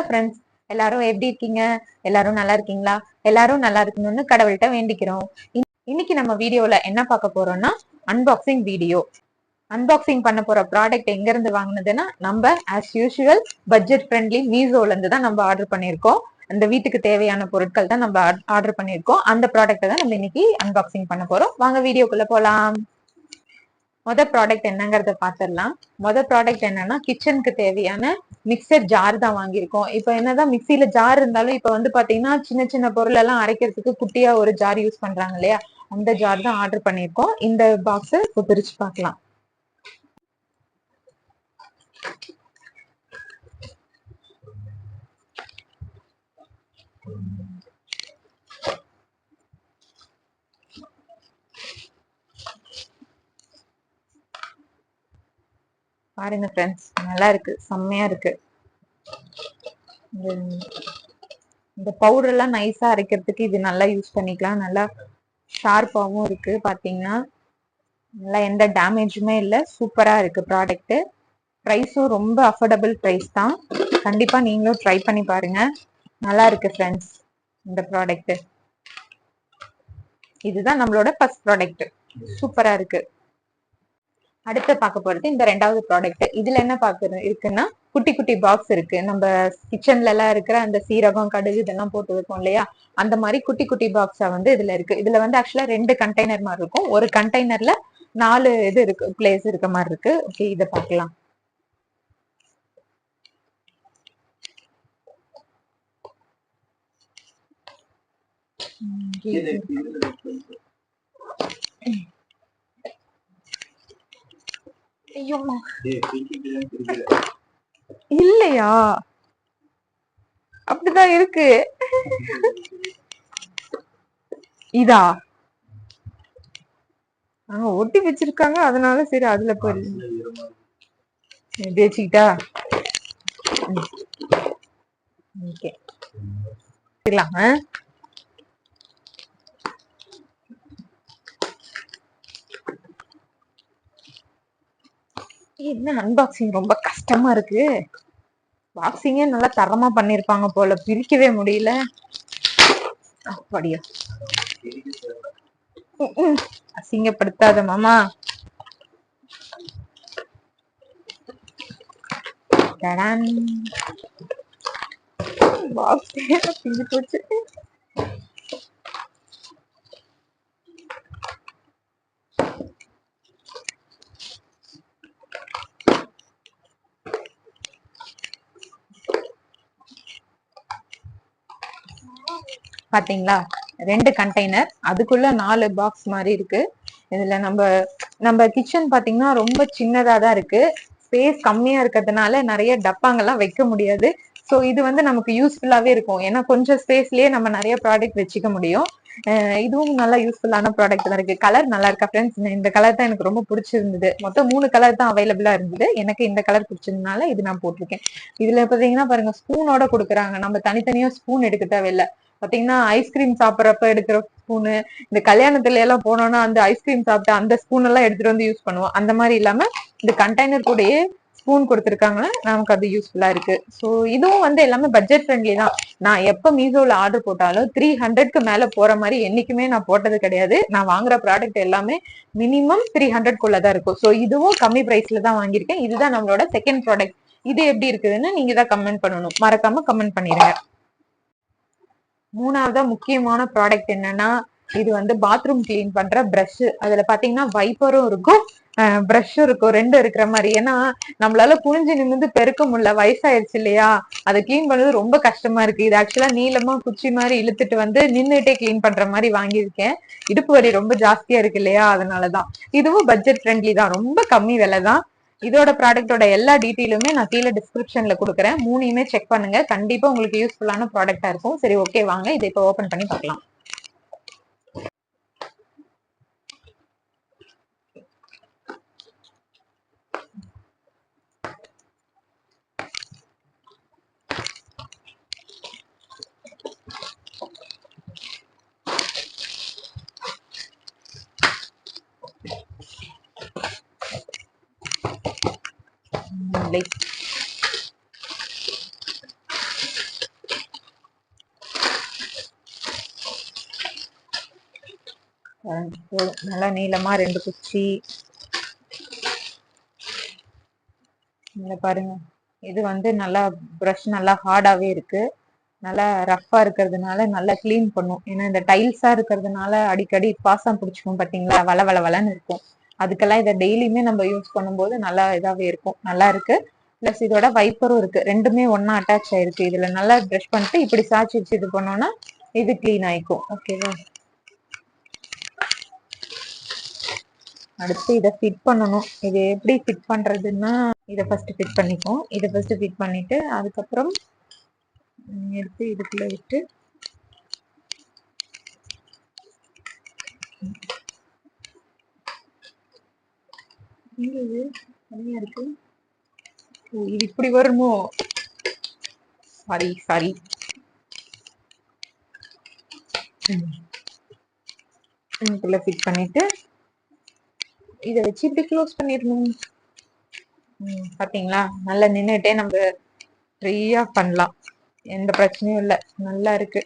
Friends, எல்லாரும் எப்படி இருக்கீங்க? எல்லாரும் நல்லா இருக்கீங்களா? எல்லாரும் நல்லா இருக்கணும்னு கடவுள்கிட்ட வேண்டிக்கிறோம். இன்னைக்கு நம்ம வீடியோல என்ன பார்க்க போறோம்னா அன்பாக்சிங் வீடியோ. அன்பாக்சிங் பண்ண போற ப்ராடக்ட் எங்க இருந்து வாங்கினதுன்னா நம்ம ஆஸ் யூஷுவல் பட்ஜெட் ஃப்ரெண்ட்லி மீசோல இருந்து தான் நம்ம ஆர்டர் பண்ணிருக்கோம். அந்த வீட்டுக்கு தேவையான பொருட்கள் தான் நம்ம ஆர்டர் பண்ணிருக்கோம். அந்த ப்ராடக்ட்டை தான் நம்ம இன்னைக்கு அன்பாக்சிங் பண்ண போறோம். வாங்க வீடியோக்குள்ள போலாம். ப்ராடக்ட் என்னங்கறத பாத்திரலாம். ப்ராடக்ட் என்னன்னா கிச்சனுக்கு தேவையான மிக்சர் ஜார் தான் வாங்கியிருக்கோம். இப்ப என்னதான் மிக்சியில ஜார் இருந்தாலும் இப்ப வந்து பாத்தீங்கன்னா சின்ன சின்ன பொருள் எல்லாம் அரைக்கிறதுக்கு குட்டியா ஒரு ஜார் யூஸ் பண்றாங்க இல்லையா, அந்த ஜார் தான் ஆர்டர் பண்ணிருக்கோம். இந்த பாக்ஸ் இப்ப பிரிச்சு பார்க்கலாம். பாருங்க ஃப்ரெண்ட்ஸ், நல்லா இருக்கு, செம்மையா இருக்கு. இந்த பவுடர் எல்லாம் நைஸா அரைக்கிறதுக்கு இது நல்லா யூஸ் பண்ணிக்கலாம். நல்லா ஷார்ப்பாவும் இருக்கு. பாத்தீங்கன்னா நல்லா எந்த டேமேஜுமே இல்லை. சூப்பரா இருக்கு ப்ராடக்ட். ப்ரைஸும் ரொம்ப அஃபோர்டபுள் ப்ரைஸ் தான். கண்டிப்பா நீங்களும் ட்ரை பண்ணி பாருங்க. நல்லா இருக்கு ஃப்ரெண்ட்ஸ் இந்த ப்ராடக்ட். இதுதான் நம்மளோட ஃபர்ஸ்ட் ப்ராடக்ட். சூப்பரா இருக்கு. அடுத்து பார்க்க போறது இந்த ரெண்டாவது ப்ராடக்ட். இதுல என்ன இருக்குன்னா குட்டி குட்டி பாக்ஸ் இருக்கு. நம்ம கிச்சன்ல எல்லாம் இருக்கிற அந்த சீரகம், கடுகு இதெல்லாம் போட்டு வைப்போம் இல்லையா, அந்த மாதிரி குட்டி குட்டி பாக்ஸா வந்து இதுல இருக்கு. இதுல வந்து ஆக்சுவலா 2 கண்டெய்னர் மாதிரி இருக்கும். ஒரு கண்டெய்னர்ல 4 இது இருக்கு, பிளேஸ் இருக்க மாதிரி இருக்கு. ஓகே, இதை பார்க்கலாம். இல்லையா, அப்படிதான் இருக்கு. இதா ஒட்டி வச்சிருக்காங்க, அதனால சரி அதுல போய் தேய்ச்சிக்கிட்டா. ஓகே, என்ன அன்பாக்சிங் ரொம்ப கஷ்டமா இருக்கு. பாக்ஸிங்கே நல்லா தரமா பண்ணிருப்பாங்க போல, பிரிக்கவே முடியல. அப்படியா, அசிங்கப்படுத்தாத மாமா. பாக்ஸ் பிஞ்சு போச்சு. பாத்தீங்களா, 2 கண்டெய்னர், அதுக்குள்ள 4 பாக்ஸ் மாதிரி இருக்கு. இதுல நம்ம கிச்சன் பாத்தீங்கன்னா ரொம்ப சின்னதா தான் இருக்கு. ஸ்பேஸ் கம்மியா இருக்கிறதுனால நிறைய டப்பாங்கெல்லாம் வைக்க முடியாது. சோ இது வந்து நமக்கு யூஸ்ஃபுல்லாவே இருக்கும். ஏன்னா கொஞ்சம் ஸ்பேஸ்லயே நம்ம நிறைய ப்ராடக்ட் வச்சுக்க முடியும். இதுவும் நல்லா யூஸ்ஃபுல்லான ப்ராடக்ட் தான் இருக்கு. கலர் நல்லா இருக்கா ஃப்ரெண்ட்ஸ்? இந்த கலர் தான் எனக்கு ரொம்ப பிடிச்சிருந்தது. மொத்தம் 3 கலர் தான் அவைலபிளா இருந்தது. எனக்கு இந்த கலர் பிடிச்சதுனால இது நான் போட்டிருக்கேன். இதுல பாத்தீங்கன்னா பாருங்க, ஸ்பூனோட கொடுக்குறாங்க. நம்ம தனித்தனியா ஸ்பூன் எடுக்க தேவையில்லை. பாத்தீங்கன்னா ஐஸ்கிரீம் சாப்பிட்றப்ப எடுக்கிற ஸ்பூனு, இந்த கல்யாணத்துல எல்லாம் போனோம்னா அந்த ஐஸ்கிரீம் சாப்பிட்டு அந்த ஸ்பூன் எல்லாம் எடுத்துட்டு வந்து யூஸ் பண்ணுவோம். அந்த மாதிரி இல்லாம இந்த கண்டெய்னர் கூடயே ஸ்பூன் கொடுத்துருக்காங்க. நமக்கு அது யூஸ்ஃபுல்லா இருக்கு. ஸோ இதுவும் வந்து எல்லாமே பட்ஜெட் ஃப்ரெண்ட்லி தான். நான் எப்ப மீசோல ஆர்டர் போட்டாலும் 300க்கு மேல போற மாதிரி என்னைக்குமே நான் போட்டது கிடையாது. நான் வாங்குற ப்ராடக்ட் எல்லாமே மினிமம் 300க்குள்ளதான் இருக்கும். ஸோ இதுவும் கம்மி பிரைஸ்ல தான் வாங்கியிருக்கேன். இதுதான் நம்மளோட செகண்ட் ப்ராடக்ட். இது எப்படி இருக்குதுன்னு நீங்க தான் கமெண்ட் பண்ணணும். மறக்காம கமெண்ட் பண்ணிடுங்க. மூணாவதா முக்கியமான ப்ராடக்ட் என்னன்னா, இது வந்து பாத்ரூம் கிளீன் பண்ற பிரஷ். அதுல பாத்தீங்கன்னா வைப்பரும் இருக்கும், பிரஷும் இருக்கும், 2 இருக்கிற மாதிரி. ஏன்னா நம்மளால குனிஞ்சு நிமிந்து பெருக்க முடியல, வயசாயிருச்சு இல்லையா, அதை கிளீன் பண்றது ரொம்ப கஷ்டமா இருக்கு. இது ஆக்சுவலா நீளமா குச்சி மாதிரி இழுத்துட்டு வந்து நின்னுட்டே கிளீன் பண்ற மாதிரி வாங்கியிருக்கேன். இடுப்பு வலி ரொம்ப ஜாஸ்தியா இருக்கு இல்லையா, அதனாலதான். இதுவும் பட்ஜெட் ஃப்ரெண்ட்லி தான், ரொம்ப கம்மி விலை தான். இதோட ப்ராடக்டோட எல்லா டீட்டெயிலுமே நான் கீழே டிஸ்கிரிப்ஷன்ல கொடுக்குறேன். 3யுமே செக் பண்ணுங்க. கண்டிப்பா உங்களுக்கு யூஸ்ஃபுல்லான ப்ராடக்டா இருக்கும். சரி, ஓகே, வாங்க இதை இப்போ ஓபன் பண்ணி பார்க்கலாம். போதும். நல்லா நீளமா 2 குச்சி. இங்க பாருங்க, இது வந்து நல்லா ப்ரஷ் நல்லா ஹார்டாவே இருக்கு. நல்லா ரஃப்பா இருக்கிறதுனால நல்லா கிளீன் பண்ணும். ஏன்னா இந்த டைல்ஸா இருக்கிறதுனால அடிக்கடி பாசம் பிடிச்சிக்கும் பாத்தீங்களா, வள வள வளன்னு இருக்கும். அதுக்கெல்லாம் இதை டெய்லியுமே நம்ம யூஸ் பண்ணும்போது நல்லா இதாவே இருக்கும். நல்லா இருக்கு. பிளஸ் இதோட வைப்பரும் இருக்கு. ரெண்டுமே ஒன்னா அட்டாச் ஆயிருக்கு. இதுல நல்லா ப்ரஷ் பண்ணிட்டு இப்படி சாச்சி வச்சு இது பண்ணோம்னா இது கிளீன் ஆயிக்கும். ஓகேவா? அடுத்து இதை ஃபிட் பண்ணணும். இது எப்படி ஃபிட் பண்றதுன்னா, இதை ஃபர்ஸ்ட் ஃபிட் பண்ணிப்போம். இதை ஃபர்ஸ்ட் ஃபிட் பண்ணிட்டு அதுக்கப்புறம் எடுத்து இதுக்குள்ள விட்டு இது தனியா இருக்கு. இது இப்படி வருமோ? Sorry sorry. இதுக்குள்ள ஃபிட் பண்ணிட்டு இதை வச்சு இப்படி க்ளோஸ் பண்ணிடணும். பாத்தீங்களா, நல்லா நின்னுட்டே நம்ம ஃப்ரீயா பண்ணலாம். எந்த பிரச்சனையும் இல்லை. நல்லா இருக்கு.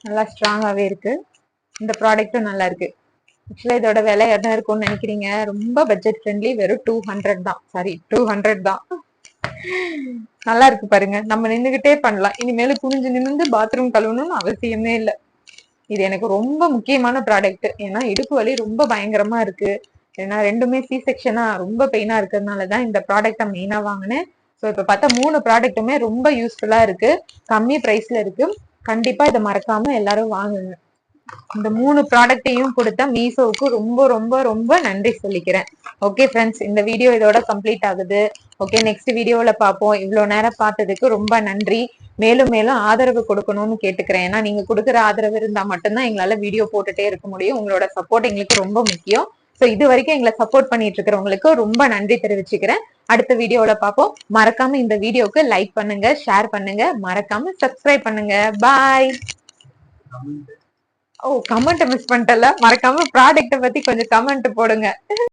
நல்லா ஸ்ட்ராங்காவே இருக்கு. இந்த ப்ராடக்ட்டும் நல்லா இருக்கு. ஆக்சுவலா இதோட விலை என்ன இருக்கும்னு நினைக்கிறீங்க? ரொம்ப பட்ஜெட் ஃப்ரெண்ட்லி. வெறும் 200 தான். சாரி 200 தான். நல்லா இருக்கு பாருங்க. நம்ம நின்னுகிட்டே பண்ணலாம். இனிமேல குனிஞ்சு நிமிந்து பாத்ரூம் கழுவணும்னு அவசியமே இல்லை. இது எனக்கு ரொம்ப முக்கியமான ப்ராடக்ட். ஏன்னா இடுப்பு வலி ரொம்ப பயங்கரமா இருக்கு. ஏன்னா ரெண்டுமே சி செக்ஷனா ரொம்ப பெயினா இருக்கிறதுனாலதான் இந்த ப்ராடக்ட மெயினா வாங்கினேன். ஸோ இப்ப பார்த்தா 3 ப்ராடக்ட்டுமே ரொம்ப யூஸ்ஃபுல்லா இருக்கு. கம்மி பிரைஸ்ல இருக்கு. கண்டிப்பா இதை மறக்காம எல்லாரும் வாங்குங்க. இந்த 3 ப்ராடக்டையும் கொடுத்த மீஷோவுக்கு ரொம்ப ரொம்ப ரொம்ப நன்றி சொல்லிக்கிறேன். ஓகே ஃப்ரெண்ட்ஸ், இந்த வீடியோ இதோட கம்ப்ளீட் ஆகுது. ஓகே, நெக்ஸ்ட் வீடியோல பார்ப்போம். இவ்வளவு நேரம் பார்த்ததுக்கு ரொம்ப நன்றி. மேலும் மேலும் ஆதரவு கொடுக்கணும்னு கேட்டுக்கிறேன். ஏன்னா நீங்க கொடுக்குற ஆதரவு இருந்தா மட்டும்தான் எங்களால வீடியோ போட்டுட்டே இருக்க முடியும். உங்களோட சப்போர்ட் எங்களுக்கு ரொம்ப முக்கியம். சோ இது வரைக்கும் எங்களை சப்போர்ட் பண்ணிட்டு இருக்கிறவங்களுக்கு ரொம்ப நன்றி தெரிவிச்சுக்கிறேன். அடுத்த வீடியோல பார்ப்போம். மறக்காம இந்த வீடியோக்கு லைக் பண்ணுங்க, ஷேர் பண்ணுங்க, மறக்காம சப்ஸ்கிரைப் பண்ணுங்க. பாய். ஓ, கமெண்ட் மிஸ் பண்ணிட்டல. மறக்காம ப்ராடக்ட்ட பத்தி கொஞ்சம் கமெண்ட் போடுங்க.